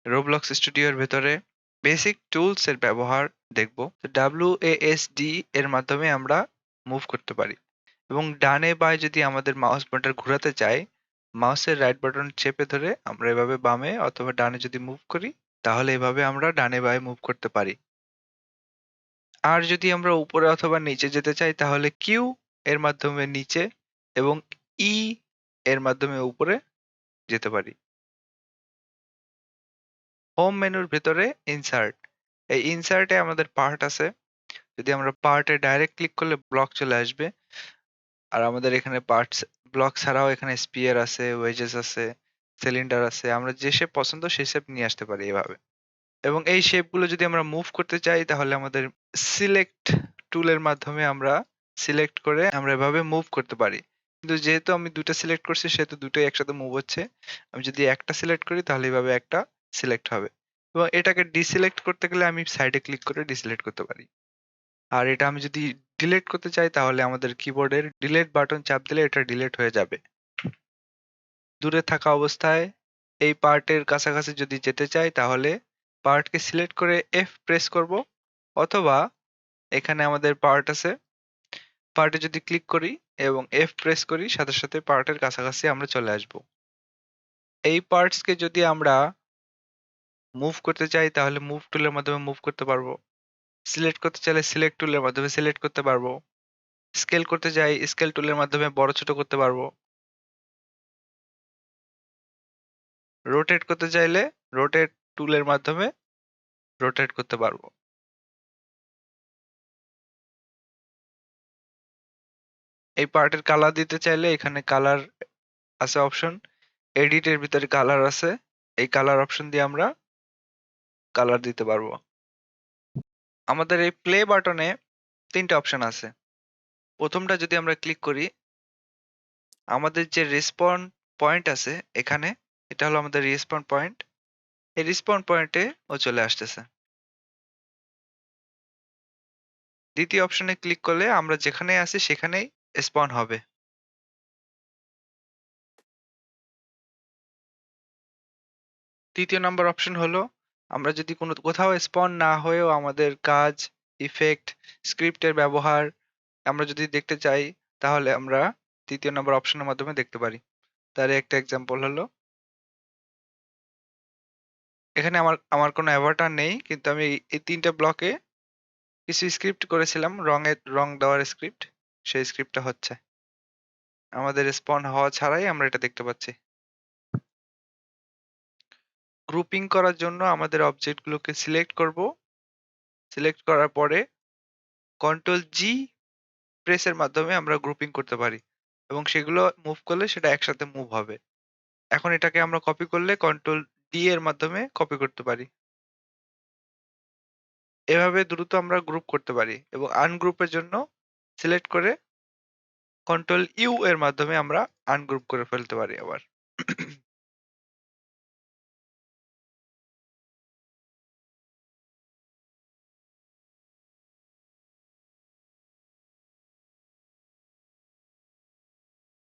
Roblox Studio এর ভেতরে basic tools এর ব্যবহার দেখব। তো WASD এর মাধ্যমে আমরা মুভ করতে পারি এবং ডানে বাঁয়ে যদি আমাদের মাউস পয়েন্টার ঘোরাতে চাই, মাউসের রাইট বাটন চেপে ধরে আমরা এভাবে বামে অথবা ডানে যদি মুভ করি, তাহলে এভাবে আমরা ডানে বাঁয়ে মুভ করতে পারি। আর যদি আমরা উপরে অথবা নিচে যেতে চাই তাহলে কিউ এর মাধ্যমে নিচে এবং ই এর মাধ্যমে উপরে যেতে পারি। হোম মেনুর ভেতরে ইনসার্ট, এই ইনসার্টে আমাদের পার্ট আছে। যদি আমরা পার্টে ডাইরেক্ট ক্লিক করলে ব্লক চলে আসবে। আর আমাদের এখানে পার্টস ব্লক ছাড়াও এখানে স্পিয়ার আছে, ওয়েজেস আছে, সিলিন্ডার আছে। আমরা যে শেপ পছন্দ সেই শেপ নিয়ে আসতে পারি এভাবে। এবং এই শেপগুলো যদি আমরা মুভ করতে চাই তাহলে আমাদের সিলেক্ট টুলের মাধ্যমে আমরা সিলেক্ট করে আমরা এভাবে মুভ করতে পারি। কিন্তু যেহেতু আমি দুটো সিলেক্ট করছি সেহেতু দুটোই একসাথে মুভ হচ্ছে। আমি যদি একটা সিলেক্ট করি তাহলে এভাবে একটা সিলেক্ট হবে। এবং এটাকে ডিসিলেক্ট করতে গেলে আমি সাইডে ক্লিক করে ডিসিলেক্ট করতে পারি। আর এটা আমি যদি ডিলিট করতে চাই তাহলে আমাদের কিবোর্ডের ডিলিট বাটন চাপ দিলে এটা ডিলিট হয়ে যাবে। দূরে থাকা অবস্থায় এই পার্টের কাছাকাছি যদি যেতে চাই তাহলে পার্টকে সিলেক্ট করে এফ প্রেস করব, অথবা এখানে আমাদের পার্ট আছে, পার্টে যদি ক্লিক করি এবং এফ প্রেস করি সাথে সাথে পার্টের কাছাকাছি আমরা চলে আসব। এই পার্টসকে যদি আমরা মুভ করতে চাই তাহলে মুভ টুলের মাধ্যমে মুভ করতে পারবো। সিলেক্ট করতে চাইলে সিলেক্ট টুলের মাধ্যমে সিলেক্ট করতে পারবো। স্কেল করতে চাই স্কেল টুলের মাধ্যমে বড় ছোট করতে পারবো। রোটেট করতে চাইলে রোটেট টুলের মাধ্যমে রোটেট করতে পারবো। এই পার্টের কালার দিতে চাইলে এখানে কালার আছে অপশন, এডিটের ভিতরে কালার আছে, এই কালার অপশন দিয়ে আমরা কালার দিতে পারবো। আমাদের এই প্লে বাটনে তিনটা অপশন আছে। প্রথমটা যদি আমরা ক্লিক করি, আমাদের যে রেসপন্ড পয়েন্ট আছে এখানে, এটা হলো আমাদের রেসপন্ড পয়েন্ট। এই রেসপন্ড পয়েন্টে ও চলে আসতেছে। দ্বিতীয় অপশনে ক্লিক করলে আমরা যেখানে আছি সেখানেই স্পন হবে। তৃতীয় নাম্বার অপশন হলো আমরা যদি কোথাও স্পন না হয়েও আমাদের কাজ, ইফেক্ট, স্ক্রিপ্টের ব্যবহার আমরা যদি দেখতে চাই তাহলে আমরা তৃতীয় নাম্বার অপশনের মাধ্যমে দেখতে পারি। তার একটা এক্সাম্পল হলো এখানে আমার আমার কোনো অ্যাভাটার নেই, কিন্তু আমি এই তিনটা ব্লকে কিছু স্ক্রিপ্ট করেছিলাম, রং দেওয়ার স্ক্রিপ্ট। সেই স্ক্রিপ্টটা হচ্ছে আমাদের স্পন হওয়া ছাড়াই আমরা এটা দেখতে পাচ্ছি। গ্রুপিং করার জন্য আমাদের অবজেক্টগুলোকে সিলেক্ট করব। সিলেক্ট করার পরে কন্ট্রোল জি প্রেসের মাধ্যমে আমরা গ্রুপিং করতে পারি এবং সেগুলো মুভ করলে সেটা একসাথে মুভ হবে। এখন এটাকে আমরা কপি করলে কন্ট্রোল ডি এর মাধ্যমে কপি করতে পারি। এভাবে দ্রুত আমরা গ্রুপ করতে পারি এবং আনগ্রুপের জন্য সিলেক্ট করে কন্ট্রোল ইউ এর মাধ্যমে আমরা আনগ্রুপ করে ফেলতে পারি আবার।